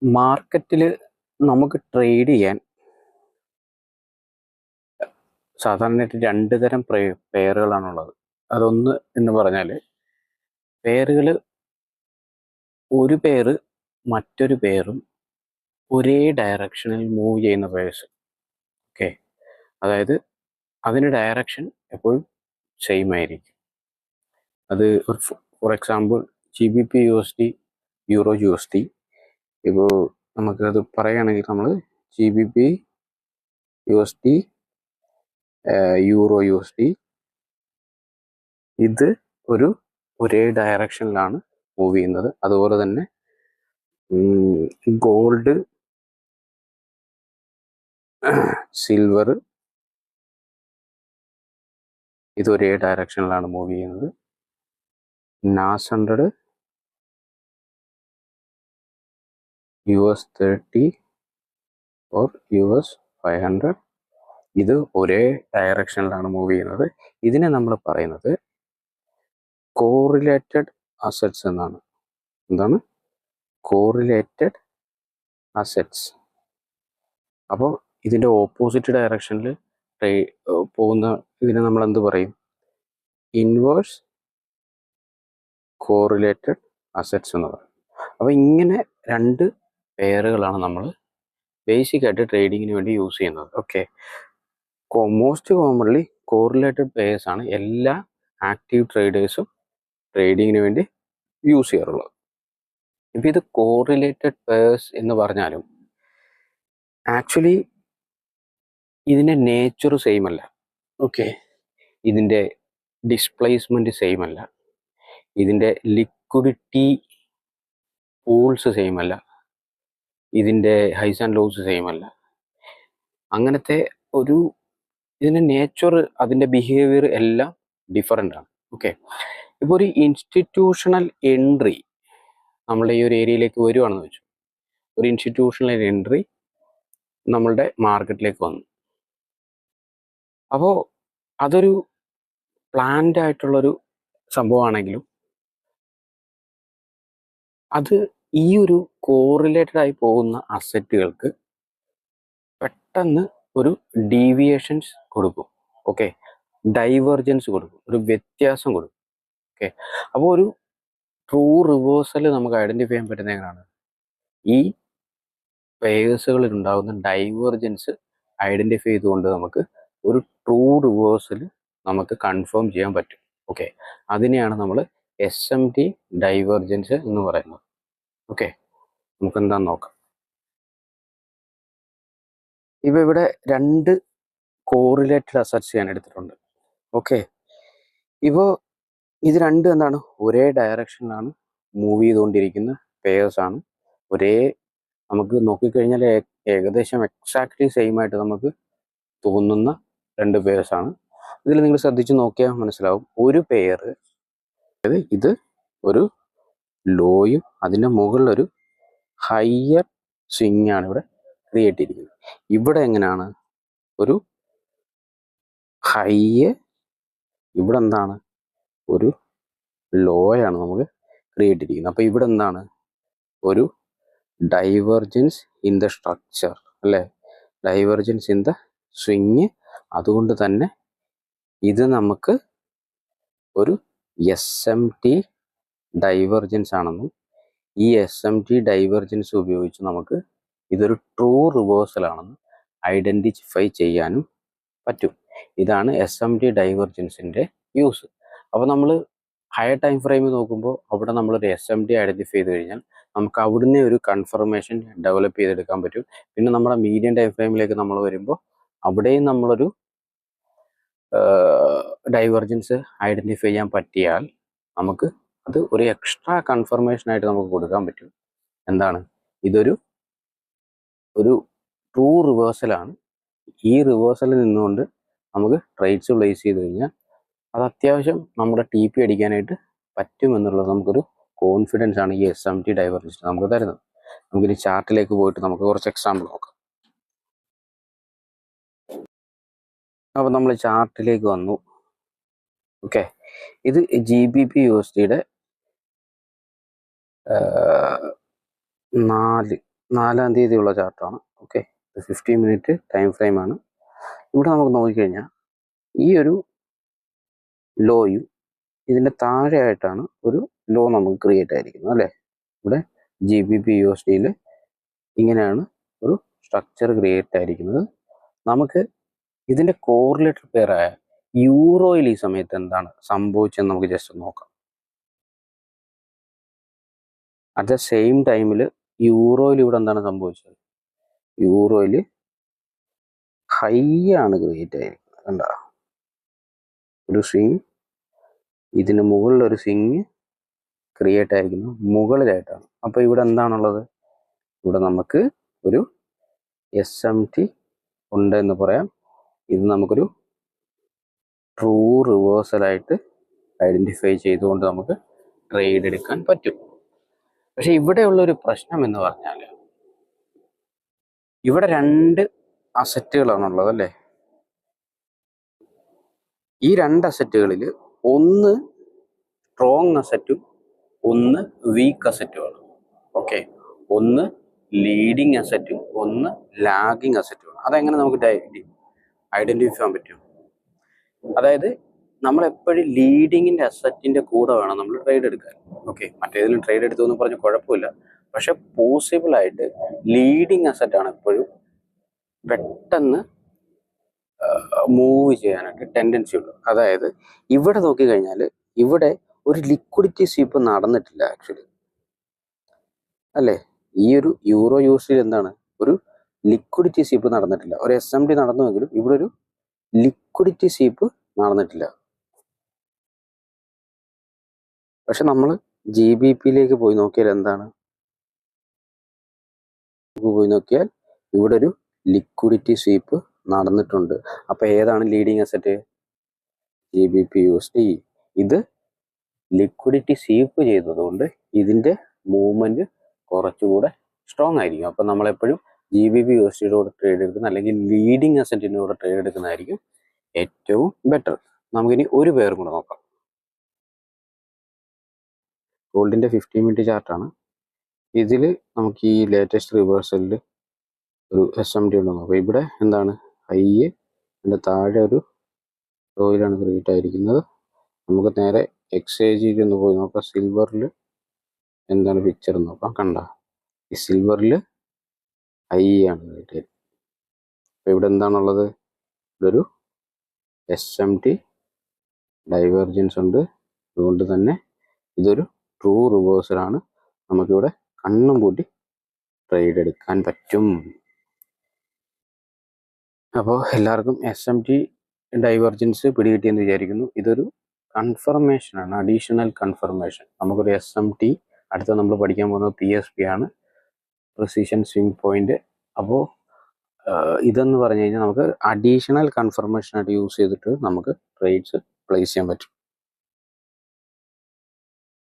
മാർക്കറ്റിൽ നമുക്ക് ട്രേഡ് ചെയ്യാൻ സാധാരണയായിട്ട് രണ്ട് തരം പെയറുകളാണുള്ളത്. അതൊന്ന് എന്ന് പറഞ്ഞാൽ പെയറുകൾ, ഒരു പെയർ മറ്റൊരു പെയറും ഒരേ ഡയറക്ഷനിൽ മൂവ് ചെയ്യുന്ന പെയർസ്. ഓക്കെ, അതായത് അതിന് ഡയറക്ഷൻ എപ്പോഴും സെയിം ആയിരിക്കും. അത് ഫോർ എക്സാമ്പിൾ GBP/USD, EUR/USD. ഇപ്പോൾ നമുക്കത് പറയുകയാണെങ്കിൽ നമ്മൾ GBP/USD, EUR/USD ഇത് ഒരേ ഡയറക്ഷനിലാണ് മൂവ് ചെയ്യുന്നത്. അതുപോലെ തന്നെ ഗോൾഡ്, സിൽവർ ഇത് ഒരേ ഡയറക്ഷനിലാണ് മൂവ് ചെയ്യുന്നത്. NAS 100, US30 or US500 ഇത് ഒരേ ഡയറക്ഷനിലാണ് മൂവ് ചെയ്യുന്നത്. ഇതിനെ നമ്മൾ പറയുന്നത് കോറിലേറ്റഡ് അസറ്റ്സ് എന്നാണ്. എന്താണ് കോറിലേറ്റഡ് അസറ്റ്സ്? അപ്പോൾ ഇതിൻ്റെ ഓപ്പോസിറ്റ് ഡയറക്ഷനിൽ പോകുന്ന ഇതിനെ നമ്മൾ എന്ത് പറയും? ഇൻവേഴ്സ് കോറിലേറ്റഡ് അസറ്റ്സ് എന്ന് പറയും. അപ്പോൾ ഇങ്ങനെ രണ്ട് പെയറുകളാണ് നമ്മൾ ബേസിക്കായിട്ട് ട്രേഡിങ്ങിന് വേണ്ടി യൂസ് ചെയ്യുന്നത്. Okay, most commonly correlated pairs ആണ് എല്ലാ ആക്റ്റീവ് ട്രേഡേഴ്സും ട്രേഡിങ്ങിന് വേണ്ടി യൂസ് ചെയ്യാറുള്ളത്. ഇപ്പോൾ ഇത് കോറിലേറ്റഡ് പെയർസ് എന്ന് പറഞ്ഞാലും ആക്ച്വലി ഇതിൻ്റെ നേച്ചർ സെയിം അല്ല. ഓക്കെ, ഇതിൻ്റെ ഡിസ്പ്ലേസ്മെൻറ്റ് സെയിം അല്ല, ഇതിൻ്റെ ലിക്വിഡിറ്റി പൂൾസ് സെയിം അല്ല, ഇതിൻ്റെ ഹൈസ് ആൻഡ് ലോസ് സെയിം അല്ല. അങ്ങനത്തെ ഇതിൻ്റെ നേച്ചർ, അതിൻ്റെ ബിഹേവിയർ എല്ലാം ഡിഫറൻ്റ് ആണ്. ഓക്കെ, ഇപ്പോൾ ഒരു ഇൻസ്റ്റിറ്റ്യൂഷണൽ എൻട്രി നമ്മളുടെ ഈ ഒരു ഏരിയയിലേക്ക് വരുവാണെന്ന് വെച്ചു. ഒരു ഇൻസ്റ്റിറ്റ്യൂഷണൽ എൻട്രി നമ്മളുടെ മാർക്കറ്റിലേക്ക് വന്നു. അപ്പോൾ അതൊരു പ്ലാൻഡ് ആയിട്ടുള്ളൊരു സംഭവമാണെങ്കിലും അത് ഈ ഒരു കോറിലേറ്റഡ് ആയി പോകുന്ന അസറ്റുകൾക്ക് പെട്ടെന്ന് ഒരു ഡീവിയേഷൻസ് കൊടുക്കും. ഓക്കെ, ഡൈവേർജൻസ് കൊടുക്കും, ഒരു വ്യത്യാസം കൊടുക്കും. ഓക്കെ, അപ്പോൾ ഒരു ട്രൂ റിവേഴ്സൽ നമുക്ക് ഐഡൻറ്റിഫൈ ചെയ്യാൻ പറ്റുന്ന എങ്ങനെയാണ്? ഈ പെയേഴ്സുകളിൽ ഉണ്ടാകുന്ന ഡൈവേർജൻസ് ഐഡൻറ്റിഫൈ ചെയ്തുകൊണ്ട് നമുക്ക് ഒരു ട്രൂ റിവേഴ്സൽ നമുക്ക് കൺഫേം ചെയ്യാൻ പറ്റും. ഓക്കെ, അതിനെയാണ് നമ്മൾ SMT ഡൈവേർജൻസ് എന്ന് പറയുന്നത്. ഓക്കെ, നമുക്ക് എന്താണെന്ന് നോക്കാം. ഇപ്പോൾ ഇവിടെ രണ്ട് കോറിലേറ്റഡ് അസറ്റ്സ് ഞാൻ എടുത്തിട്ടുണ്ട്. ഓക്കെ, ഇപ്പോൾ ഇത് രണ്ടും എന്താണ്? ഒരേ ഡയറക്ഷനിലാണ് മൂവ് ചെയ്തുകൊണ്ടിരിക്കുന്ന പെയേഴ്സാണ്. നമുക്ക് നോക്കിക്കഴിഞ്ഞാൽ ഏകദേശം എക്സാക്ട്ലി സെയിം ആയിട്ട് നമുക്ക് തോന്നുന്ന രണ്ട് പെയേഴ്സാണ്. ഇതിൽ നിങ്ങൾ ശ്രദ്ധിച്ച് നോക്കിയാൽ മനസ്സിലാവും, ഒരു പെയർ, ഇത് ഒരു ലോയും അതിൻ്റെ മുകളിലൊരു ഹയർ സ്വിങ് ആണ് ഇവിടെ ക്രിയേറ്റ് ചെയ്തിരിക്കുന്നത്. ഇവിടെ എങ്ങനെയാണ്? ഒരു ഹൈ, ഇവിടെ എന്താണ്? ഒരു ലോയാണ് നമുക്ക് ക്രിയേറ്റ് ചെയ്തിരിക്കുന്നത്. അപ്പോൾ ഇവിടെ എന്താണ്? ഒരു ഡൈവേർജൻസ് ഇൻ ദ സ്ട്രക്ചർ അല്ലേ? Divergence in the swing. അതുകൊണ്ട് തന്നെ ഇത് നമുക്ക് ഒരു SMT ഡൈവേർജൻസ് ആണെന്നും ഈ SMT ഡൈവേർജൻസ് ഉപയോഗിച്ച് നമുക്ക് ഇതൊരു ട്രൂ റിവേഴ്സൽ ആണെന്ന് ഐഡൻറ്റിഫൈ ചെയ്യാനും പറ്റും. ഇതാണ് SMT ഡൈവേർജൻസിൻ്റെ യൂസ്. അപ്പോൾ നമ്മൾ ഹയർ ടൈം ഫ്രെയിമിൽ നോക്കുമ്പോൾ അവിടെ നമ്മളൊരു SMT ഐഡൻറ്റിഫൈ ചെയ്ത് കഴിഞ്ഞാൽ നമുക്ക് അവിടുന്ന് ഒരു കൺഫർമേഷൻ ഡെവലപ്പ് ചെയ്തെടുക്കാൻ പറ്റും. പിന്നെ നമ്മുടെ മീഡിയം ടൈം ഫ്രെയിമിലേക്ക് നമ്മൾ വരുമ്പോൾ അവിടെയും നമ്മളൊരു ഡൈവേർജൻസ് ഐഡൻറ്റിഫൈ ചെയ്യാൻ പറ്റിയാൽ നമുക്ക് അത് ഒരു എക്സ്ട്രാ കൺഫർമേഷനായിട്ട് നമുക്ക് കൊടുക്കാൻ പറ്റും. എന്താണ്? ഇതൊരു ട്രൂ റിവേഴ്സലാണ്. ഈ റിവേഴ്സലിൽ നിന്നുകൊണ്ട് നമുക്ക് ട്രേഡ്സ് പ്ലേസ് ചെയ്ത് കഴിഞ്ഞാൽ അത് അത്യാവശ്യം നമ്മുടെ TP അടിക്കാനായിട്ട് പറ്റുമെന്നുള്ളത് നമുക്കൊരു കോൺഫിഡൻസ് ആണ് ഈ SMT ഡൈവേർജൻസ് നമുക്ക് തരുന്നത്. നമുക്കിനി ചാർട്ടിലേക്ക് പോയിട്ട് നമുക്ക് കുറച്ച് എക്സാമ്പിൾ നോക്കാം. അപ്പോൾ നമ്മൾ ചാർട്ടിലേക്ക് വന്നു. ഓക്കെ, ഇത് GBP/USD 4 4-ാം തീയതിയുള്ള ചാർട്ടാണ്. ഓക്കെ, 50 മിനിറ്റ് ടൈം ഫ്രെയിമാണ്. ഇവിടെ നമുക്ക് നോക്കിക്കഴിഞ്ഞാൽ ഈ ഒരു ലോയും ഇതിൻ്റെ താഴെയായിട്ടാണ് ഒരു ലോ നമുക്ക് ക്രിയേറ്റ് ആയിരിക്കുന്നത് അല്ലേ. ഇവിടെ GBP/USDയിൽ ഇങ്ങനെയാണ് ഒരു സ്ട്രക്ചർ ക്രിയേറ്റ് ആയിരിക്കുന്നത്. നമുക്ക് ഇതിൻ്റെ കോറിലേറ്റർ പെയറായ യൂറോയിൽ ഈ സമയത്ത് എന്താണ് സംഭവിച്ചതെന്ന് നമുക്ക് ജസ്റ്റ് നോക്കാം. അറ്റ് ദ സെയിം ടൈമിൽ യൂറോയിൽ ഇവിടെ എന്താണ് സംഭവിച്ചത്? യൂറോയിൽ ഹൈ ആണ് ക്രിയേറ്റ് ആയിരിക്കുന്നത്. കണ്ട ഒരു സ്വിങ്, ഇതിന് മുകളിലൊരു സ്വിങ് ക്രിയേറ്റ് ആയിരിക്കുന്നു മുകളിലായിട്ടാണ്. അപ്പോൾ ഇവിടെ എന്താണുള്ളത്? ഇവിടെ നമുക്ക് ഒരു SMT ഉണ്ട് എന്ന് പറയാം. ഇത് നമുക്കൊരു ട്രൂ റിവേഴ്സലായിട്ട് ഐഡൻറ്റിഫൈ ചെയ്തുകൊണ്ട് നമുക്ക് ട്രേഡ് എടുക്കാൻ പറ്റും. പക്ഷെ ഇവിടെയുള്ളൊരു പ്രശ്നം എന്ന് പറഞ്ഞാൽ ഇവിടെ 2 അസറ്റുകളാണുള്ളത് അല്ലേ. ഈ 2 അസറ്റുകളിൽ ഒന്ന് സ്ട്രോങ് അസറ്റും ഒന്ന് വീക്ക് അസറ്റുമാണ്. ഓക്കെ, ഒന്ന് ലീഡിങ് അസറ്റും ഒന്ന് ലാഗിങ് അസറ്റുമാണ്. അതെങ്ങനെ നമുക്ക് ഐഡൻറ്റിഫൈ ചെയ്യാൻ പറ്റും? അതായത് നമ്മളെപ്പോഴും ലീഡിങ്ങിൻ്റെ അസറ്റിൻ്റെ കൂടെ വേണം നമ്മൾ ട്രേഡ് എടുക്കാൻ. ഓക്കെ, മറ്റേതിലും ട്രേഡ് എടുത്തു പറഞ്ഞ് കുഴപ്പമില്ല. പക്ഷെ പോസിബിളായിട്ട് ലീഡിങ് അസറ്റാണ് എപ്പോഴും പെട്ടെന്ന് മൂവ് ചെയ്യാനായിട്ട് ടെൻഡൻസി ഉള്ളു. അതായത് ഇവിടെ നോക്കിക്കഴിഞ്ഞാൽ ഇവിടെ ഒരു ലിക്വിഡിറ്റി സ്വീപ്പ് നടന്നിട്ടില്ല ആക്ച്വലി അല്ലേ. ഈ ഒരു യൂറോ/USD എന്താണ്, ഒരു ലിക്വിഡിറ്റി സ്വീപ്പ് നടന്നിട്ടില്ല. ഒരു SMT നടന്നുവെങ്കിലും ഇവിടെ ഒരു ലിക്വിഡിറ്റി സ്വീപ്പ് നടന്നിട്ടില്ല. പക്ഷെ നമ്മൾ GBPയിലേക്ക് പോയി നോക്കിയാൽ എന്താണ്, പോയി നോക്കിയാൽ ഇവിടെ ഒരു ലിക്വിഡിറ്റി സ്വീപ്പ് നടന്നിട്ടുണ്ട്. അപ്പൊ ഏതാണ് ലീഡിങ് അസറ്റ്? GBP/USD. ഇത് ലിക്വിഡിറ്റി സ്വീപ്പ് ചെയ്തതുകൊണ്ട് ഇതിന്റെ മൂവ്മെന്റ് കുറച്ചുകൂടെ സ്ട്രോങ് ആയിരിക്കും. അപ്പൊ നമ്മളെപ്പോഴും GBP/USDയുടെ കൂടെ ട്രേഡ് എടുക്കുന്ന അല്ലെങ്കിൽ ലീഡിങ് അസറ്റിൻ്റെ കൂടെ ട്രേഡ് എടുക്കുന്നതായിരിക്കും ഏറ്റവും ബെറ്റർ. നമുക്കിനി ഒരു പേരും കൂടെ നോക്കാം. ഗോൾഡിന്റെ 50 മിനിറ്റ് ചാർട്ടാണ്. ഇതിൽ നമുക്ക് ഈ ലേറ്റസ്റ്റ് റിവേഴ്സലിൽ ഒരു SMT ഉണ്ടെന്ന് നോക്കാം. ഇവിടെ എന്താണ്, ഹൈ, അതിൻ്റെ താഴെ ഒരു ലോയിലാണ് ക്രിയേറ്റ് ആയിരിക്കുന്നത്. നമുക്ക് നേരെ XAGയിൽ ഒന്ന് പോയി നോക്കാം. സിൽവറിൽ എന്താണ് പിക്ചർ നോക്കാം. കണ്ട, ഈ സിൽവറിൽ ഹൈ ആണ് ക്രിയേറ്റ് ചെയ്തത്. അപ്പോൾ ഇവിടെ എന്താണുള്ളത്? ഇതൊരു SMT ഡൈവേർജൻസ് ഉണ്ട്. അതുകൊണ്ട് തന്നെ ഇതൊരു ട്രൂ റിവേഴ്സലാണ്. നമുക്കിവിടെ കണ്ണും പൂട്ടി ട്രേഡ് എടുക്കാൻ പറ്റും. അപ്പോൾ എല്ലാവർക്കും SMT ഡൈവേർജൻസ് പിടികിട്ടിയെന്ന് വിചാരിക്കുന്നു. ഇതൊരു കൺഫർമേഷനാണ്, അഡീഷണൽ കൺഫർമേഷൻ. നമുക്കൊരു SMT, അടുത്ത നമ്മൾ പഠിക്കാൻ പോകുന്നത് PSP ആണ്, പ്രിസിഷൻ സ്വിംഗ് പോയിന്റ്. അപ്പോൾ ഇതെന്ന് പറഞ്ഞു കഴിഞ്ഞാൽ നമുക്ക് അഡീഷണൽ കൺഫർമേഷനായിട്ട് യൂസ് ചെയ്തിട്ട് നമുക്ക് ട്രേഡ്സ് പ്ലേസ് ചെയ്യാൻ പറ്റും.